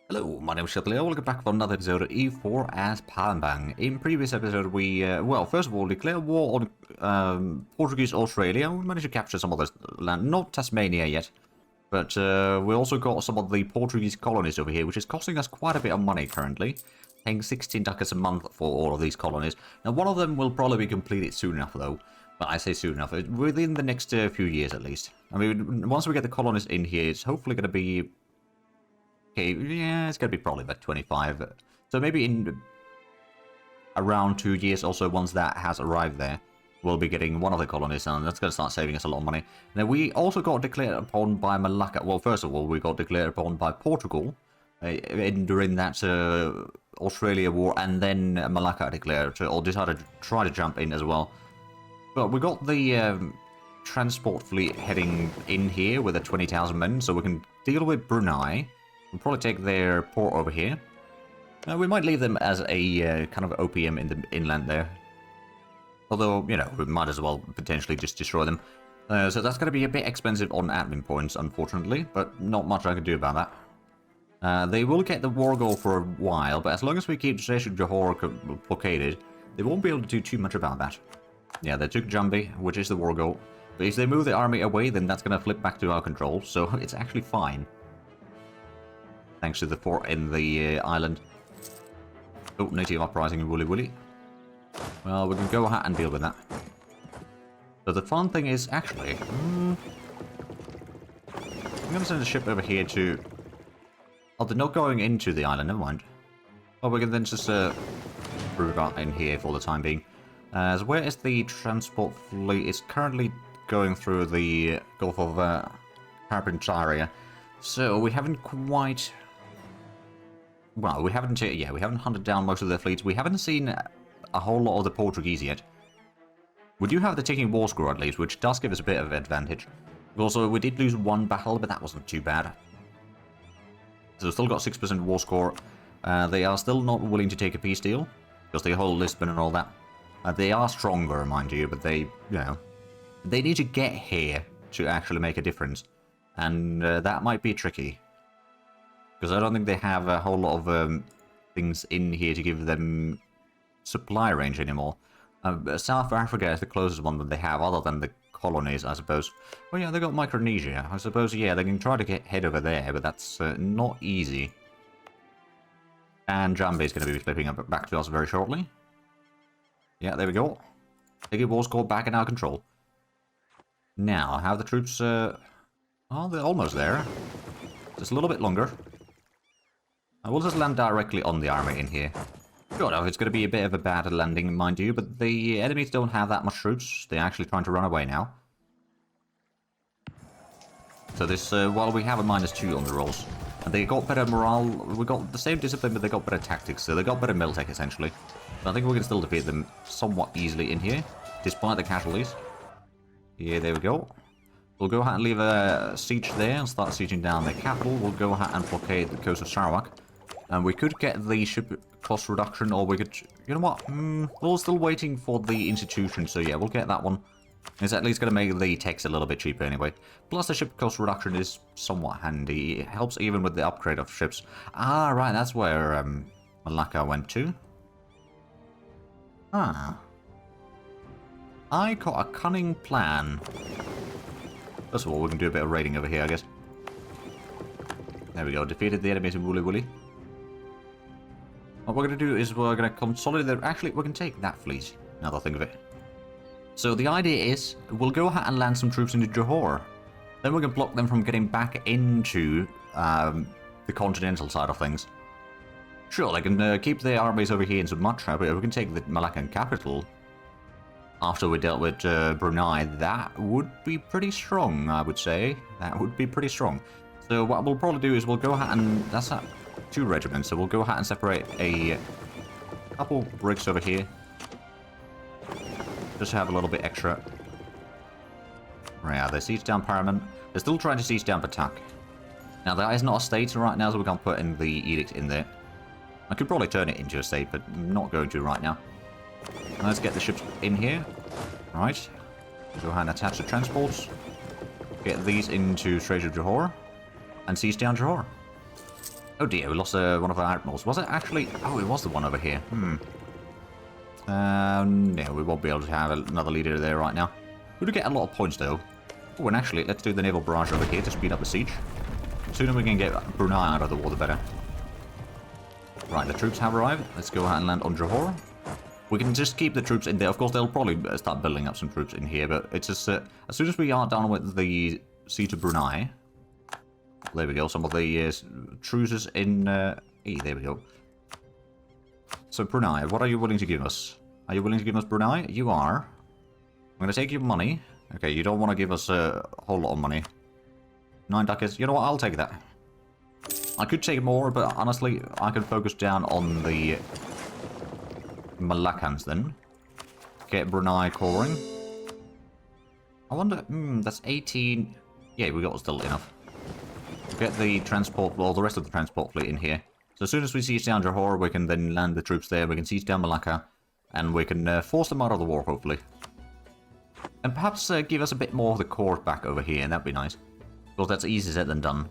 Hello, my name is Zhatelier. Welcome back for another episode of E4 as Palembang. In previous episode, we, well, first of all, declared war on Portuguese Australia. We managed to capture some of this land, not Tasmania yet, but we also got some of the Portuguese colonies over here, which is costing us quite a bit of money currently. Paying 16 ducats a month for all of these colonies. Now, one of them will probably be completed soon enough, though. But I say soon enough, within the next few years at least. I mean, once we get the colonies in here, it's hopefully going to be... Okay, yeah, it's going to be probably about 25. So maybe in around 2 years or so, once that has arrived there, we'll be getting one of the colonies, and that's going to start saving us a lot of money. Now, we also got declared upon by Malacca. Well, first of all, we got declared upon by Portugal during that Australia war, and then Malacca declared, or decided to try to jump in as well. But we got the transport fleet heading in here with the 20,000 men, so we can deal with Brunei. We'll probably take their port over here. We might leave them as a kind of OPM in the inland there. Although, you know, we might as well potentially just destroy them. So that's going to be a bit expensive on admin points, unfortunately, but not much I can do about that. They will get the war goal for a while, but as long as we keep Johor blockaded, they won't be able to do too much about that. Yeah, they took Jambi, which is the war goal. But if they move the army away, then that's going to flip back to our control, so it's actually fine. Thanks to the fort in the island. Oh, native uprising in Woolly Woolly. Well, we can go ahead and deal with that. So the fun thing is, actually... I'm going to send a ship over here to... Oh, they're not going into the island, never mind. Oh, we can then just prove out in here for the time being. So where is the transport fleet? It's currently going through the Gulf of Carpentaria. So we haven't quite... Well, we haven't hunted down most of their fleets. We haven't seen a whole lot of the Portuguese yet. We do have the ticking war score at least, which does give us a bit of advantage. Also, we did lose one battle, but that wasn't too bad. So we've still got 6% war score. They are still not willing to take a peace deal, because they hold Lisbon and all that. They are stronger, mind you, but they, you know, they need to get here to actually make a difference. And that might be tricky. Because I don't think they have a whole lot of things in here to give them supply range anymore. South Africa is the closest one that they have, other than the colonies, I suppose. Well, yeah, they got Micronesia. I suppose, yeah, they can try to head over there, but that's not easy. And Jambi is going to be flipping up back to us very shortly. Yeah, there we go. Taking war score back in our control. Now, have the troops... oh, they're almost there. Just a little bit longer. I will just land directly on the army in here. Sure enough, it's going to be a bit of a bad landing, mind you, but the enemies don't have that much troops. They're actually trying to run away now. So this, while we have a -2 on the rolls, and they got better morale, we got the same discipline, but they got better tactics, so they got better militech, essentially. So I think we can still defeat them somewhat easily in here, despite the casualties. Yeah, there we go. We'll go ahead and leave a siege there and start sieging down the capital. We'll go ahead and blockade the coast of Sarawak. And we could get the ship cost reduction, or we could... You know what? We're still waiting for the institution, so yeah, we'll get that one. It's at least going to make the techs a little bit cheaper anyway. Plus, the ship cost reduction is somewhat handy. It helps even with the upgrade of ships. Ah, right, that's where Malacca went to. Ah. I got a cunning plan. First of all, we can do a bit of raiding over here, I guess. There we go, defeated the enemies in Woolly Woolly. What we're going to do is we're going to consolidate... Actually, we can take that fleet, now that I think of it. So the idea is, we'll go ahead and land some troops into Johor. Then we can block them from getting back into the continental side of things. Sure, they can keep their armies over here in Sumatra, but if we can take the Malaccan capital... After we dealt with Brunei, that would be pretty strong, I would say. That would be pretty strong. So what we'll probably do is we'll go ahead and... That's 2 regiments, so we'll go ahead and separate a couple brigs over here. Just to have a little bit extra. Yeah, they siege down Paramount. They're still trying to siege down Patak. Now, that is not a state right now, so we can't put in the edict in there. I could probably turn it into a state, but I'm not going to right now. Let's get the ships in here. Right. Go ahead and attach the transports. Get these into Strait of Johor. And siege down Johor. Oh dear, we lost one of our admirals. Was it actually? Oh, it was the one over here. Yeah, we won't be able to have another leader there right now. We do get a lot of points though. Oh, and actually, let's do the naval barrage over here to speed up the siege. The sooner we can get Brunei out of the war, the better. Right, the troops have arrived. Let's go ahead and land on Johor. We can just keep the troops in there. Of course, they'll probably start building up some troops in here, but it's just as soon as we are done with the siege of Brunei. There we go. Some of the truces in. There we go. So Brunei, what are you willing to give us? Are you willing to give us Brunei? You are. I'm going to take your money. Okay, you don't want to give us a whole lot of money. 9 ducats. You know what? I'll take that. I could take more, but honestly, I can focus down on the Malaccans then. Get Brunei coring. I wonder. That's 18. Yeah, we got still enough. Get the transport, well, the rest of the transport fleet in here. So as soon as we siege down Johor, we can then land the troops there. We can siege down Malacca, and we can force them out of the war, hopefully. And perhaps give us a bit more of the court back over here, and that'd be nice. Because that's easier said than done.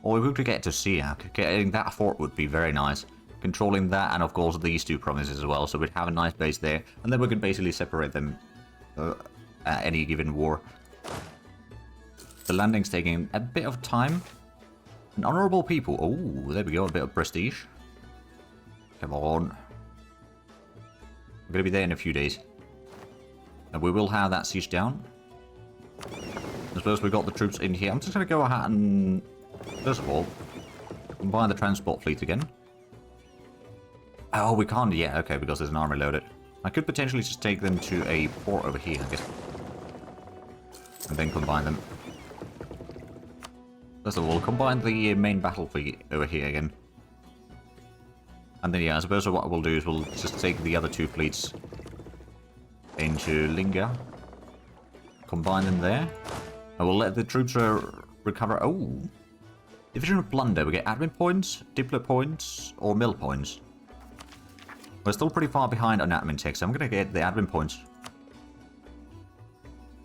Or we could get to Siak. Getting that fort would be very nice. Controlling that, and of course these two provinces as well, so we'd have a nice base there. And then we could basically separate them at any given war. The landing's taking a bit of time. An honourable people. Oh, there we go. A bit of prestige. Come on. I'm going to be there in a few days. And we will have that siege down. I suppose we got the troops in here. I'm just going to go ahead and, first of all, combine the transport fleet again. Oh, we can't yet. Okay, because there's an army loaded. I could potentially just take them to a port over here, I guess. And then combine them. First of all, combine the main battle fleet over here again. And then, yeah, I suppose what we'll do is we'll just take the other two fleets into Lingga. Combine them there. And we'll let the troops recover. Oh! Division of Plunder. We get admin points, diplo points, or mill points. We're still pretty far behind on admin tech, so I'm going to get the admin points.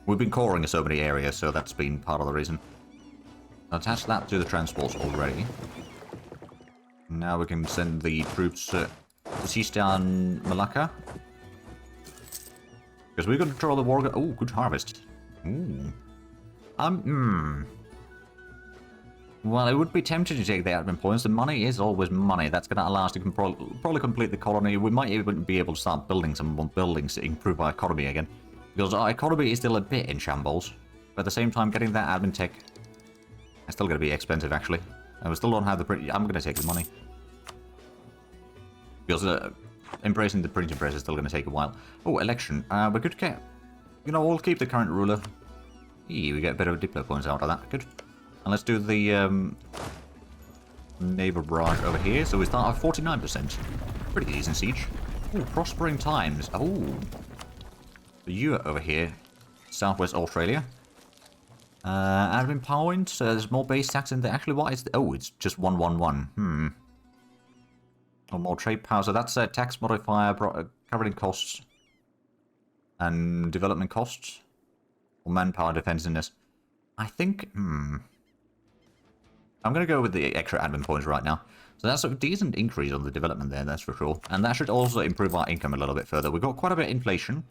We've been coring so many areas, so that's been part of the reason. Attach that to the transports already. Now we can send the troops to siege down Malacca. Because we're going to control the war. Oh, good harvest. Ooh. Well, it would be tempting to take the admin points. The money is always money. That's going to allow us to probably complete the colony. We might even be able to start building some more buildings to improve our economy again. Because our economy is still a bit in shambles. But at the same time, getting that admin tech is still going to be expensive, actually. And we still don't have the print. I'm going to take the money. Because embracing the printing press is still going to take a while. Oh, election. We could get... You know, we'll keep the current ruler. Eee, we get a bit of diplo points out of that. Good. And let's do the naval barrage over here. So we start at 49%. Pretty decent siege. Oh, prospering times. Oh. You over here. Southwest Australia. Admin points. There's more base tax in there. Actually, what is... Oh, it's just 111. Or more trade power. So that's a tax modifier covering costs. And development costs. Or manpower defensiveness. I think... I'm going to go with the extra admin points right now. So that's a decent increase on the development there, that's for sure. And that should also improve our income a little bit further. We've got quite a bit of inflation.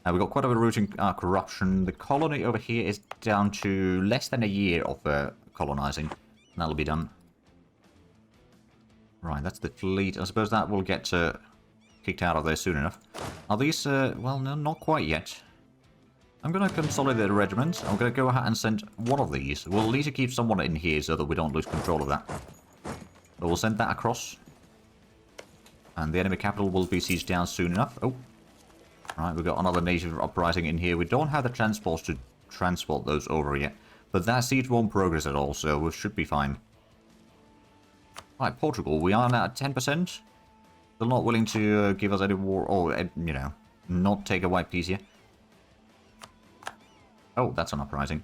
We've got quite a bit of rooting corruption. The colony over here is down to less than a year of colonizing. And that'll be done. Right, that's the fleet. I suppose that will get kicked out of there soon enough. Are these... well, no, not quite yet. I'm going to consolidate the regiments. I'm going to go ahead and send one of these. We'll need to keep someone in here so that we don't lose control of that. But we'll send that across. And the enemy capital will be sieged down soon enough. Oh. Right, we've got another native uprising in here. We don't have the transports to transport those over yet. But that siege won't progress at all, so we should be fine. Right, Portugal. We are now at 10%. They're not willing to give us any war, or, you know, not take a white piece here. Oh, that's an uprising.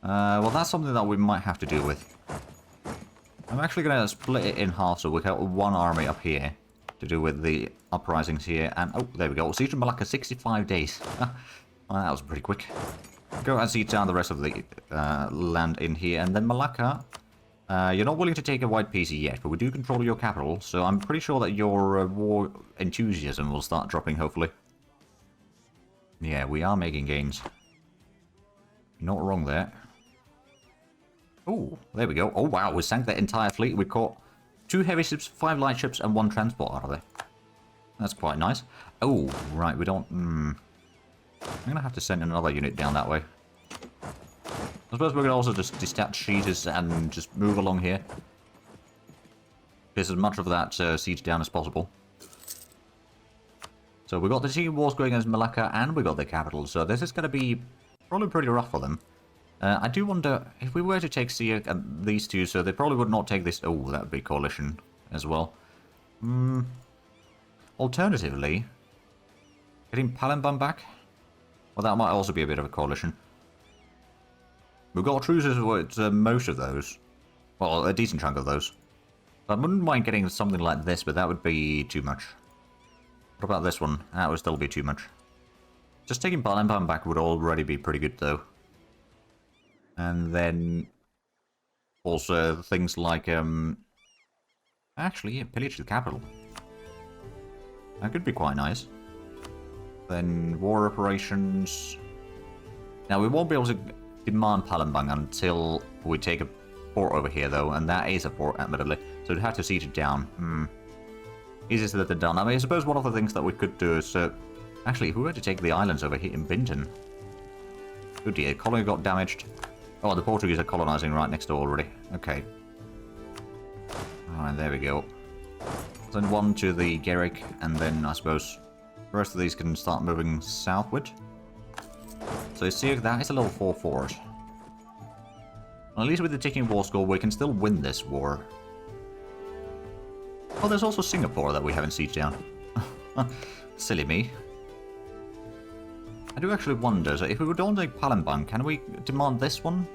Well, that's something that we might have to deal with. I'm actually going to split it in half, so we've got one army up here to do with the uprisings here. And, oh, there we go. Siege of Malacca, 65 days. Well, that was pretty quick. Go and siege down the rest of the land in here. And then Malacca, You're not willing to take a white PC yet, but we do control your capital, so I'm pretty sure that your war enthusiasm will start dropping, hopefully. Yeah, we are making gains. You're not wrong there. Oh, there we go. Oh, wow, we sank that entire fleet. We caught 2 heavy ships, 5 light ships, and 1 transport out of there. That's quite nice. Oh, right, we don't... I'm going to have to send another unit down that way. I suppose we could also just detach sieges and just move along here. Get as much of that siege down as possible. So we got the Sea Wars going against Malacca, and we got the capital, so this is going to be probably pretty rough for them. I do wonder, if we were to take these two, so they probably would not take this... Oh, that would be coalition as well. Alternatively, getting Palembang back? Well, that might also be a bit of a coalition. We've got truces with most of those. Well, a decent chunk of those. I wouldn't mind getting something like this, but that would be too much. What about this one? That would still be too much. Just taking Palembang back would already be pretty good, though. And then... also things like, actually, yeah, pillage the capital. That could be quite nice. Then war operations... Now, we won't be able to demand Palembang until we take a port over here, though, and that is a port, admittedly. So we'd have to siege it down. Easier said than done. I mean, I suppose one of the things that we could do is... actually, if we were to take the islands over here in Binton... Oh dear, colony got damaged. Oh, the Portuguese are colonizing right next door already. Okay. Alright, there we go. Send one to the Garrick, and then I suppose the rest of these can start moving southward. So you see, that is a level 4 fort. Well, at least with the ticking war score, we can still win this war. Oh, there's also Singapore that we haven't sieged down. Silly me. I do actually wonder, so if we don't take Palembang, can we demand this one?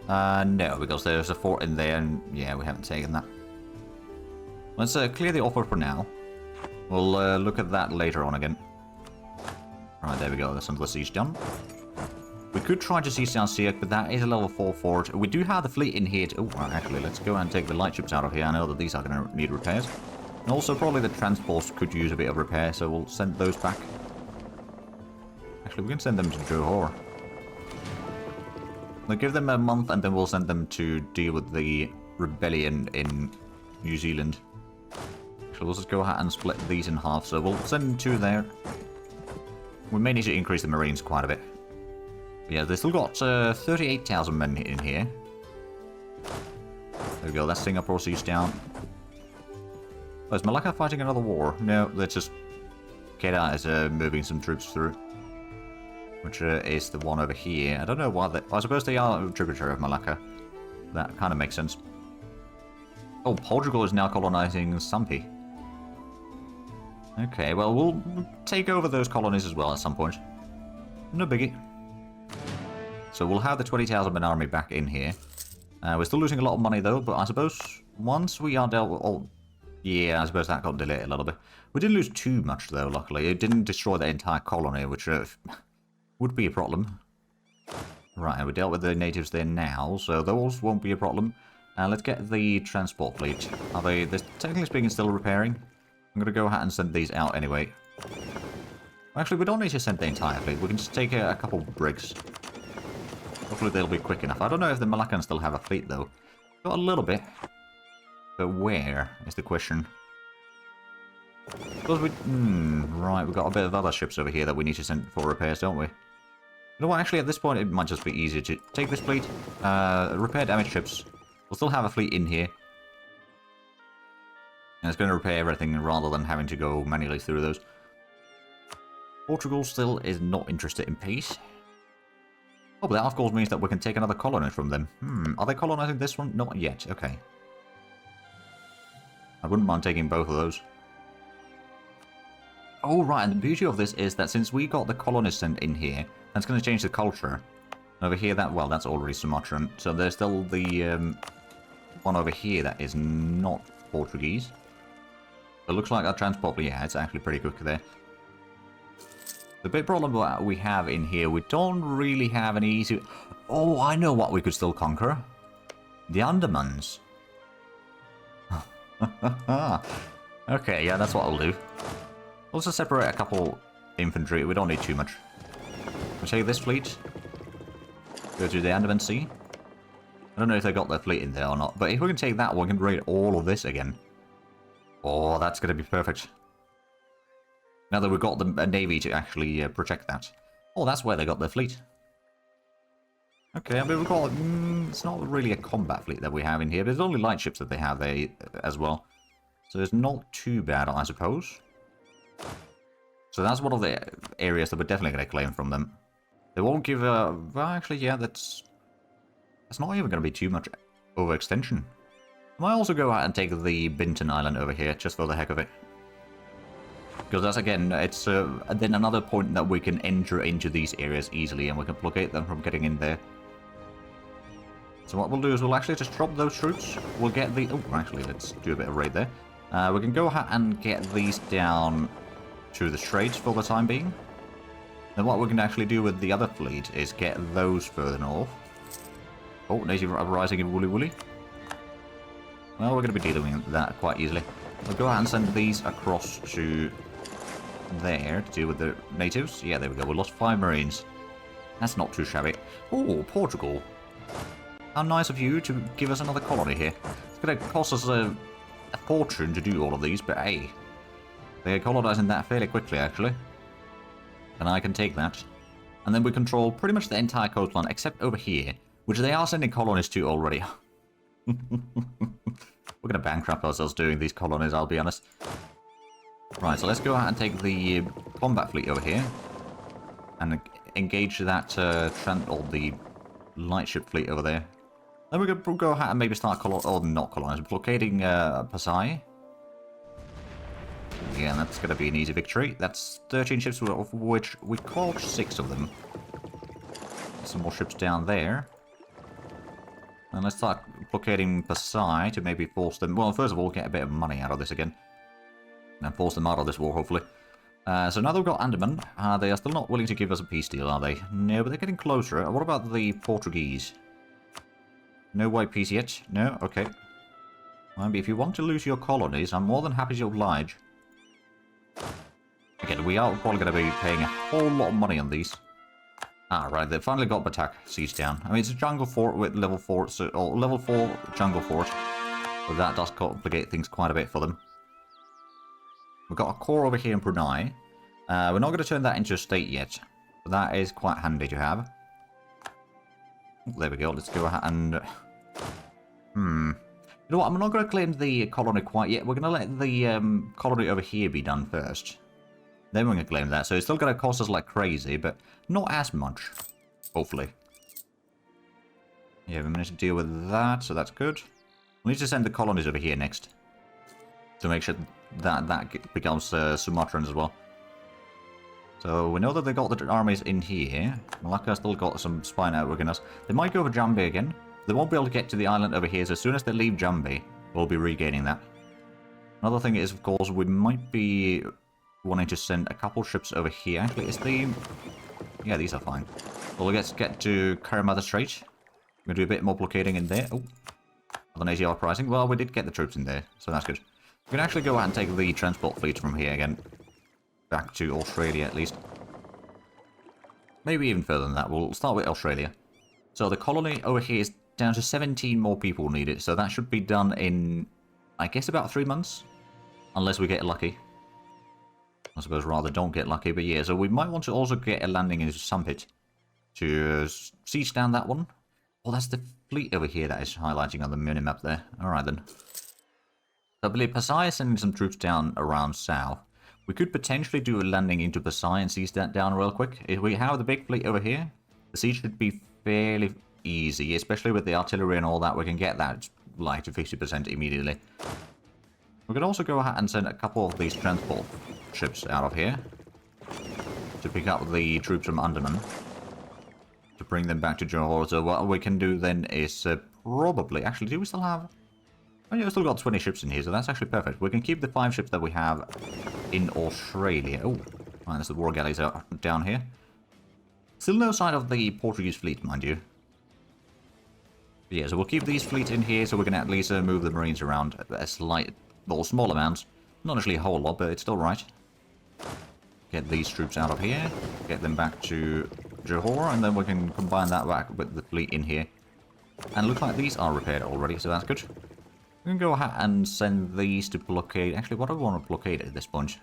No, because there's a fort in there, and yeah, we haven't taken that. Let's clear the offer for now. We'll look at that later on again. Right, there we go, that's another siege done. We could try to siege down Siak, but that is a level 4 fort. We do have the fleet in here. Oh, actually, let's go and take the light ships out of here. I know that these are going to need repairs. And also, probably the transports could use a bit of repair, so we'll send those back. Actually, we can send them to Johor. We'll give them a month, and then we'll send them to deal with the rebellion in New Zealand. Actually, we'll just go ahead and split these in half, so we'll send 2 there. We may need to increase the Marines quite a bit. But yeah, they've still got 38,000 men in here. There we go, that's Singapore siege down. Oh, is Malacca fighting another war? No, let's just... Kedah is moving some troops through. Which is the one over here. I don't know why they... I suppose they are a tributary of Malacca. That kind of makes sense. Oh, Portugal is now colonizing Sampi. Okay, well, we'll take over those colonies as well at some point. No biggie. So we'll have the 20,000 man army back in here. We're still losing a lot of money, though, but I suppose once we are dealt with... Oh, yeah, I suppose that got delayed a little bit. We didn't lose too much, though, luckily. It didn't destroy the entire colony, which would be a problem. Right, we dealt with the natives there now, so those won't be a problem. Let's get the transport fleet. Are they, technically speaking, still repairing? I'm going to go ahead and send these out anyway. Actually, we don't need to send the entire fleet. We can just take a couple brigs. Hopefully they'll be quick enough. I don't know if the Malaccans still have a fleet, though. Got a little bit. But where is the question? Because we... right, we've got a bit of other ships over here that we need to send for repairs, don't we? You know what, actually, at this point, it might just be easier to take this fleet, repair damaged ships. We'll still have a fleet in here. And it's going to repair everything rather than having to go manually through those. Portugal still is not interested in peace. Oh, but that of course means that we can take another colony from them. Are they colonizing this one? Not yet, okay. I wouldn't mind taking both of those. Oh, right, and the beauty of this is that since we got the colonists sent in here, that's going to change the culture. Over here, well, that's already Sumatran. So there's still the one over here that is not Portuguese. It looks like our transport, but yeah, it's actually pretty quick there. The big problem that we have in here, we don't really have any easy... Oh, I know what we could still conquer. The Andamans. Okay, yeah, that's what I'll do. Also separate a couple infantry. We don't need too much. We'll take this fleet. Go to the Andaman Sea. I don't know if they got their fleet in there or not, but if we can take that, we can raid all of this again. Oh, that's going to be perfect. Now that we've got the navy to actually protect that. Oh, that's where they got their fleet. Okay, I mean, we've got... it's not really a combat fleet that we have in here, but there's only light ships that they have there as well. So it's not too bad, I suppose. So that's one of the areas that we're definitely going to claim from them. They won't give a... well, actually, yeah, that's not even going to be too much overextension. I might also go out and take the Binton Island over here, just for the heck of it. Because that's, again, it's then another point that we can enter into these areas easily, and we can blockade them from getting in there. So what we'll do is we'll actually just drop those troops. We'll get the... oh, actually, let's do a bit of raid there. We can go ahead and get these down to the Straits for the time being. Then what we can actually do with the other fleet is get those further north. Oh, native uprising in Woolly Woolly. Well, we're going to be dealing with that quite easily. We'll go ahead and send these across to there to deal with the natives. Yeah, there we go. We lost 5 Marines. That's not too shabby. Oh, Portugal. How nice of you to give us another colony here. It's going to cost us a fortune to do all of these, but hey. They're colonizing that fairly quickly, actually. And I can take that. And then we control pretty much the entire coastline, except over here, which they are sending colonies to already. We're going to bankrupt ourselves doing these colonies, I'll be honest. Right, so let's go out and take the combat fleet over here. And engage that, or the lightship fleet over there. Then we're going to go ahead and maybe start not colonizing, blockading Pasai. Yeah, that's going to be an easy victory. That's 13 ships, of which we caught 6 of them. Some more ships down there. And let's start blockading Pasai to maybe force them... well, first of all, get a bit of money out of this again. And force them out of this war, hopefully. So now that we've got Andaman, they are still not willing to give us a peace deal, are they? No, but they're getting closer. What about the Portuguese? No white peace yet? No? Okay. Well, if you want to lose your colonies, I'm more than happy to oblige. Again, we are probably going to be paying a whole lot of money on these. Ah, right, they finally got Batak siege down. I mean, it's a jungle fort with level 4, so, or level 4 jungle fort. But that does complicate things quite a bit for them. We've got a core over here in Brunei. We're not going to turn that into a state yet. But that is quite handy to have. There we go, let's go ahead and... You know what, I'm not going to claim the colony quite yet. We're going to let the colony over here be done first. Then we're going to claim that. So it's still going to cost us like crazy, but not as much. Hopefully. Yeah, we managed to deal with that, so that's good. We need to send the colonies over here next. To make sure that becomes Sumatran as well. So we know that they got the armies in here. Malacca still got some spy network in us. They might go over Jambi again. They won't be able to get to the island over here, so as soon as they leave Jambi, we'll be regaining that. Another thing is, of course, we might be wanting to send a couple ships over here. Actually, is the... yeah, these are fine. Well, let's get to Karamata Strait. We're going to do a bit more blockading in there. Oh, other ATR pricing. Well, we did get the troops in there, so that's good. We can actually go out and take the transport fleet from here again. Back to Australia, at least. Maybe even further than that. We'll start with Australia. So the colony over here is down to 17 more people needed. So that should be done in, I guess, about 3 months. Unless we get lucky. I suppose rather don't get lucky, but yeah. So we might want to also get a landing in Sampit. To siege down that one. Oh, that's the fleet over here that is highlighting on the minimap there. Alright then. So I believe Pasai is sending some troops down around south. We could potentially do a landing into Pasai and siege that down real quick. If we have the big fleet over here, the siege should be fairly easy, especially with the artillery and all that. We can get that like to 50% immediately. We could also go ahead and send a couple of these transport ships out of here to pick up the troops from Andaman to bring them back to Johor. So what we can do then is probably... actually, do we still have... oh yeah, we've still got 20 ships in here, so that's actually perfect. We can keep the 5 ships that we have in Australia. Oh, right, there's the war galleys out down here. Still no sign of the Portuguese fleet, mind you. Yeah, so we'll keep these fleets in here so we can at least move the Marines around a slight, well, small amount. Not actually a whole lot, but it's still right. Get these troops out of here, get them back to Johor, and then we can combine that back with the fleet in here. And it looks like these are repaired already, so that's good. We can go ahead and send these to blockade. Actually, what do we want to blockade at this point?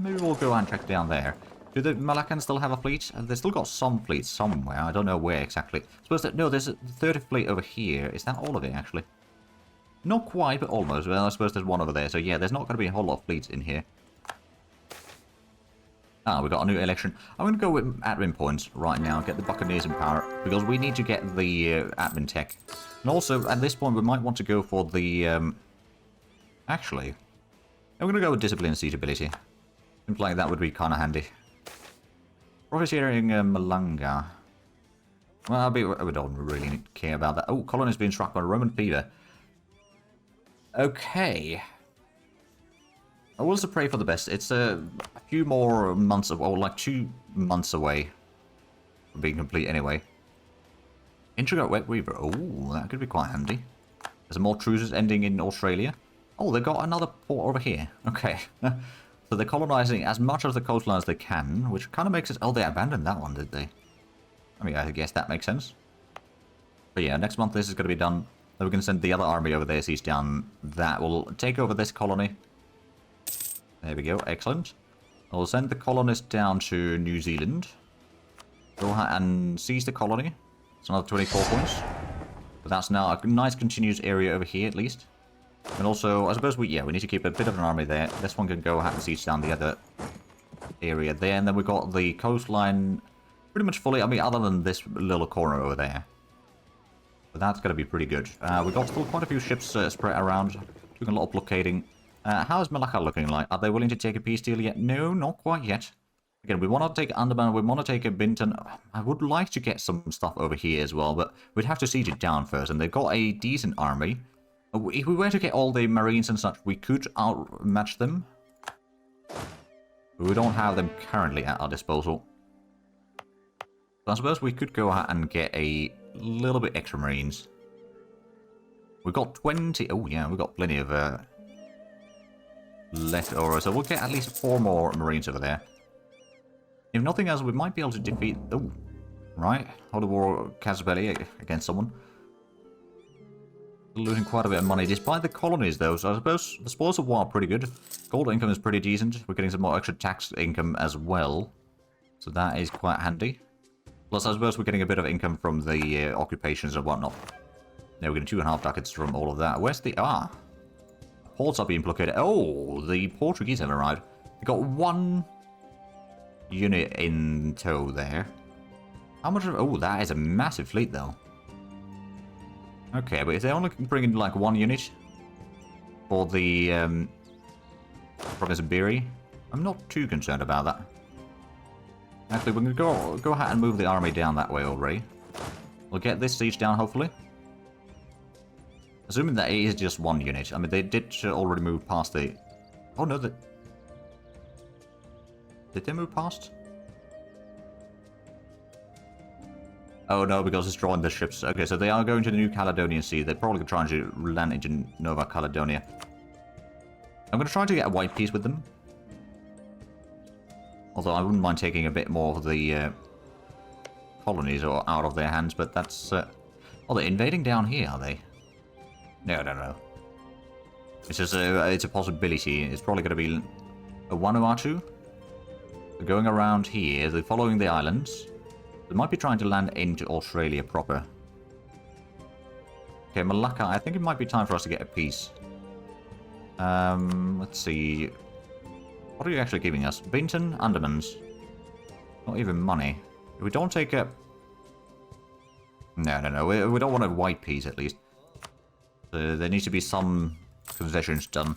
Maybe we'll go and check down there. Do the Malacan still have a fleet? They've still got some fleets somewhere. I don't know where exactly. Suppose that, no, there's a 30th fleet over here. Is that all of it, actually? Not quite, but almost. Well, I suppose there's one over there. So yeah, there's not going to be a whole lot of fleets in here. Ah, we got a new election. I'm going to go with admin points right now. Get the Buccaneers in power. Because we need to get the admin tech. And also, at this point, we might want to go for the... Actually, I'm going to go with discipline and suitability. Seems like that would be kind of handy. Profiteering Malanga. Well, we don't really care about that. Oh, colony has been struck by Roman fever. Okay. I will also pray for the best. It's a few more months, or like 2 months away from being complete anyway. Intricate Wet Weaver. Oh, that could be quite handy. There's more truces ending in Australia. Oh, they've got another port over here. Okay. So they're colonizing as much of the coastline as they can, which kind of makes it... Oh, they abandoned that one, did they? I mean, I guess that makes sense. But yeah, next month this is going to be done. Then we can send the other army over there, siege down. That will take over this colony. There we go, excellent. I'll send the colonists down to New Zealand. Go ahead and seize the colony. It's another 24 points. But that's now a nice continuous area over here, at least. And also, I suppose we need to keep a bit of an army there. This one can go ahead and siege down the other area there. And then we've got the coastline pretty much fully, I mean, other than this little corner over there. But that's going to be pretty good. We've got still quite a few ships spread around, doing a lot of blockading. How's Malacca looking like? Are they willing to take a peace deal yet? No, not quite yet. Again, we want to take Andaman, we want to take a Bintan. I would like to get some stuff over here as well, but we'd have to siege it down first. And they've got a decent army. If we were to get all the Marines and such, we could outmatch them. But we don't have them currently at our disposal. So I suppose we could go ahead and get a little bit extra Marines. We've got 20... Oh yeah, we've got plenty of... left over, so we'll get at least 4 more Marines over there. If nothing else, we might be able to defeat... Oh, right. Hold the war Zhatelier against someone. Losing quite a bit of money, despite the colonies though, so I suppose the spoils of war are pretty good. Gold income is pretty decent. We're getting some more extra tax income as well. So that is quite handy. Plus, I suppose we're getting a bit of income from the occupations and whatnot. Now we're getting 2.5 ducats from all of that. Where's the... Ah! Ports are being blockaded. Oh, the Portuguese have arrived. They got 1 unit in tow there. How much of... Oh, that is a massive fleet, though. Okay, but if they only bring in, like, 1 unit for the province of Biri, I'm not too concerned about that. Actually, we're going to go ahead and move the army down that way already. We'll get this siege down, hopefully. Assuming that it is just 1 unit. I mean, they did already move past the... Oh, no, did they move past? Oh, no, because it's drawing the ships. Okay, so they are going to the New Caledonian Sea. They're probably trying to land into Nova Caledonia. I'm going to try to get a white peace with them. Although I wouldn't mind taking a bit more of the colonies or out of their hands, but that's... Oh, they're invading down here, are they? No. It's just it's a possibility. It's probably going to be a Vanuatu. They're going around here. They're following the islands. They might be trying to land into Australia proper. Okay, Malacca. I think it might be time for us to get a peace. Let's see. What are you actually giving us? Bintan, Andamans. Not even money. If we don't take a... No. We don't want a white peace, at least. There needs to be some concessions done.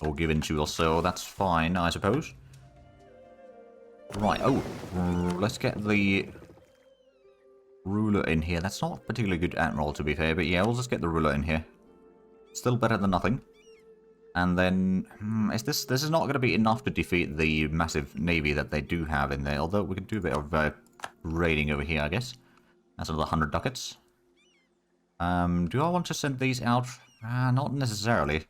Or given to us, so that's fine, I suppose. Right, oh. Let's get the ruler in here. That's not a particularly good admiral, to be fair, but yeah, we'll just get the ruler in here. Still better than nothing. And then, this is not going to be enough to defeat the massive navy that they do have in there, although we can do a bit of raiding over here, I guess. That's another 100 ducats. Do I want to send these out? Not necessarily.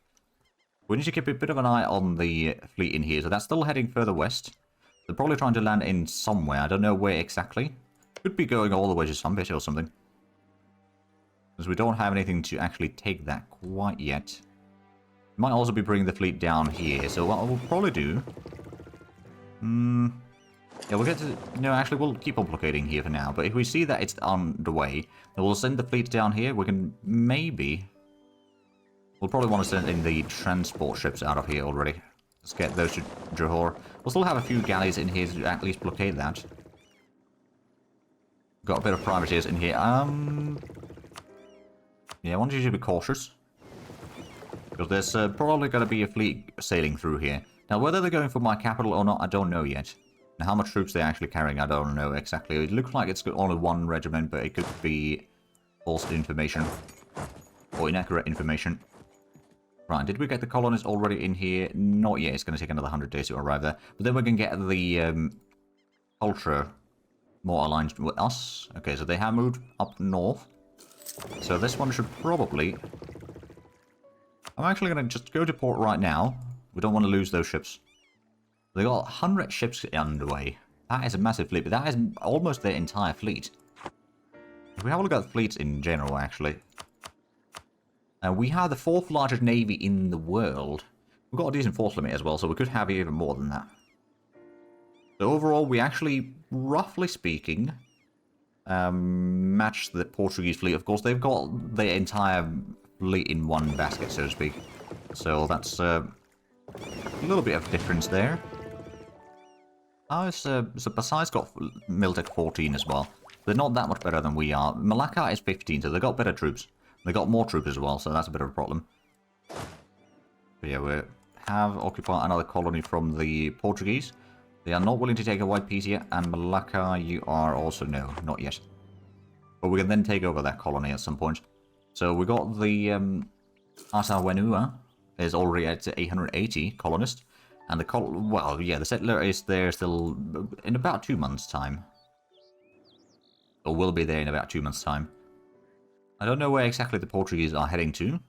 We need to keep a bit of an eye on the fleet in here. So that's still heading further west. They're probably trying to land in somewhere. I don't know where exactly. Could be going all the way to Summit or something. Because we don't have anything to actually take that quite yet. Might also be bringing the fleet down here. So what we'll probably do... yeah, we'll get to... No, actually, we'll keep on blockading here for now. But if we see that it's on the way, then we'll send the fleet down here. We can maybe... We'll probably want to send in the transport ships out of here already. Let's get those to Johor. We'll still have a few galleys in here to at least blockade that. Got a bit of privateers in here. Yeah, I want you to be cautious. Because there's probably going to be a fleet sailing through here. Now, whether they're going for my capital or not, I don't know yet. Now, how much troops they're actually carrying, I don't know exactly. It looks like it's got only one regiment, but it could be false information. Or inaccurate information. Right, did we get the colonists already in here? Not yet. It's going to take another 100 days to arrive there. But then we can get the culture more aligned with us. Okay, so they have moved up north. So this one should probably... I'm actually going to just go to port right now. We don't want to lose those ships. They got 100 ships underway. That is a massive fleet, but that is almost their entire fleet. If we have a look at the fleets in general, actually... we have the 4th largest navy in the world. We've got a decent force limit as well, so we could have even more than that. So overall, we actually, roughly speaking, match the Portuguese fleet. Of course, they've got the entire fleet in one basket, so to speak. So that's a little bit of difference there. So Basai's got Miltech 14 as well. They're not that much better than we are. Malacca is 15, so they've got better troops. They got more troops as well, so that's a bit of a problem. But yeah, we have occupied another colony from the Portuguese. They are not willing to take a white piece yet, and Malacca, you are also no, not yet. But we can then take over that colony at some point. So we got the Asawenua is already at 880 colonists, and the the settler is there still in about 2 months' time, or will be there in about 2 months' time. I don't know where exactly the Portuguese are heading to.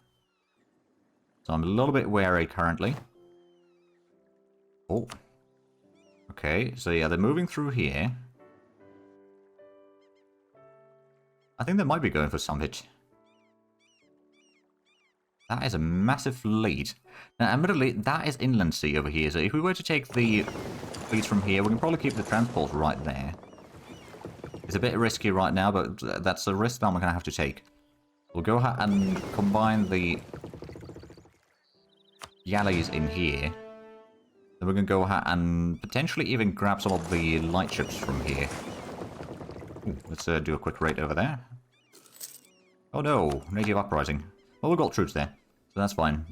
So I'm a little bit wary currently. Oh. Okay, so yeah, they're moving through here. I think they might be going for Summit. That is a massive fleet. Now, admittedly, that is inland sea over here. So if we were to take the fleets from here, we can probably keep the transports right there. It's a bit risky right now, but that's a risk that I'm going to have to take. We'll go ahead and combine the galleys in here. Then we can go ahead and potentially even grab some of the light ships from here. Ooh, let's do a quick raid over there. Oh no, native uprising. Well, we've got troops there, so that's fine.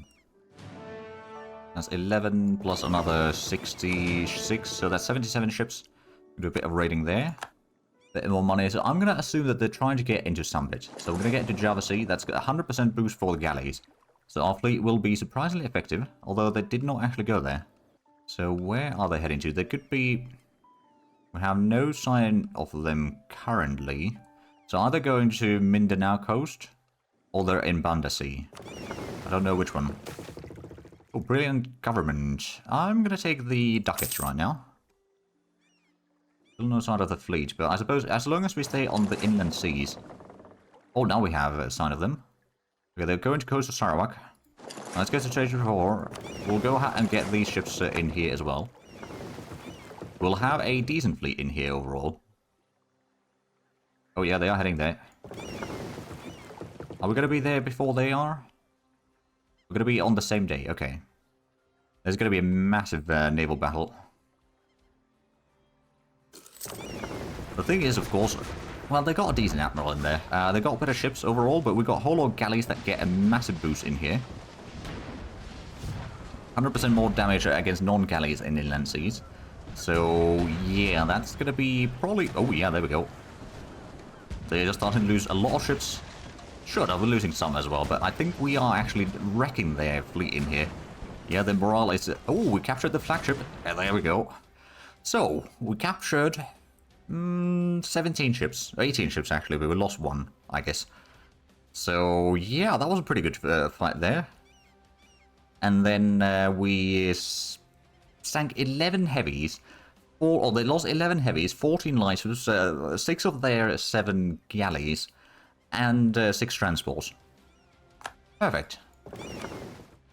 That's 11 plus another 66, so that's 77 ships. We'll do a bit of raiding there. Bit more money, so I'm going to assume that they're trying to get into Summit. So we're going to get into Java Sea. That's got a 100% boost for the galleys. So our fleet will be surprisingly effective, although they did not actually go there. So where are they heading to? They could be... We have no sign of them currently. So either going to Mindanao coast, or they're in Banda Sea. I don't know which one. Oh, brilliant government. I'm going to take the ducats right now. Still no sign of the fleet, but I suppose as long as we stay on the inland seas... Oh, now we have a sign of them. Okay, they're going to coast of Sarawak. Let's get to Johor. We'll go ahead and get these ships in here as well. We'll have a decent fleet in here overall. Oh yeah, they are heading there. Are we going to be there before they are? We're going to be on the same day, okay. There's going to be a massive naval battle. The thing is, of course, well, they got a decent admiral in there. They got better ships overall, but we got a whole lot of galleys that get a massive boost in here. 100% more damage against non-galleys in inland seas. So, yeah, that's going to be probably... Oh, yeah, there we go. They're just starting to lose a lot of ships. Sure, we're losing some as well, but I think we are actually wrecking their fleet in here. Yeah, the morale is... Oh, we captured the flagship. There we go. So, we captured 17 ships. 18 ships, actually, but we lost one, I guess. So, yeah, that was a pretty good fight there. And then we sank 11 heavies. They lost 11 heavies, 14 lighters, 6 of their 7 galleys, and 6 transports. Perfect.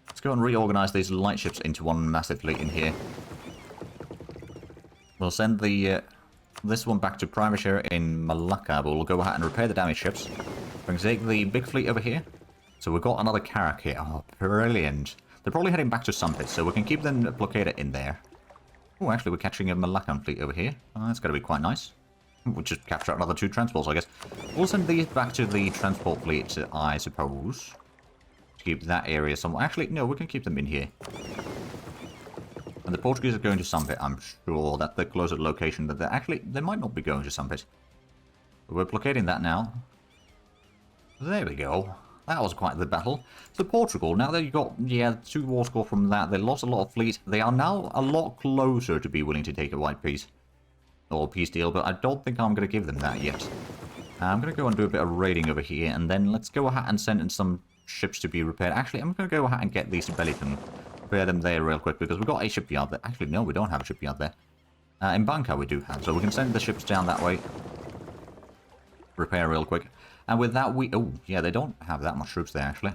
Let's go and reorganize these light ships into one massive fleet in here. We'll send the this one back to primary share in Malacca, but we'll go ahead and repair the damaged ships. We can take the big fleet over here. So we've got another Carrack here. Oh, brilliant. They're probably heading back to Sumpit, so we can keep them blockaded in there. Oh, actually, we're catching a Malaccan fleet over here. Oh, that's going to be quite nice. We'll just capture another 2 transports, I guess. We'll send these back to the transport fleet, I suppose. To keep that area somewhere. Actually, no, we can keep them in here. And the Portuguese are going to Sumpit, I'm sure. That's the closer location. That actually, they might not be going to Sumpit. But we're blockading that now. There we go. That was quite the battle. So Portugal, now that you got, yeah, 2 war score from that, they lost a lot of fleet. They are now a lot closer to be willing to take a white peace. Or peace deal, but I don't think I'm going to give them that yet. I'm going to go and do a bit of raiding over here, and then let's go ahead and send in some ships to be repaired. Actually, I'm going to go ahead and get these Bellicon. Repair them there real quick, because we've got a shipyard there. Actually, no, we don't have a shipyard there. In Banca we do have, so we can send the ships down that way. Repair real quick. And with that, oh, yeah, they don't have that much troops there, actually.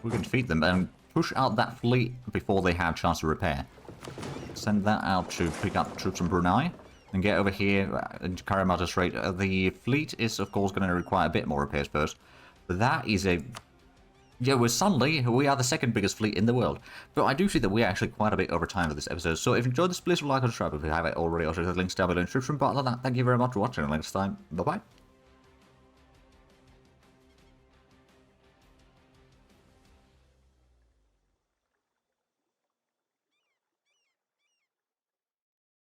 We can defeat them and push out that fleet before they have a chance to repair. Send that out to pick up troops from Brunei. And get over here into Karamata Strait. The fleet is, of course, going to require a bit more repairs first. But that is a... Yeah, suddenly, we are the 2nd biggest fleet in the world. But I do see that we are actually quite a bit over time for this episode. So if you enjoyed this, please like and subscribe if you haven't already. Also, the links down below in the description. But other than that, thank you very much for watching. And next time, bye-bye.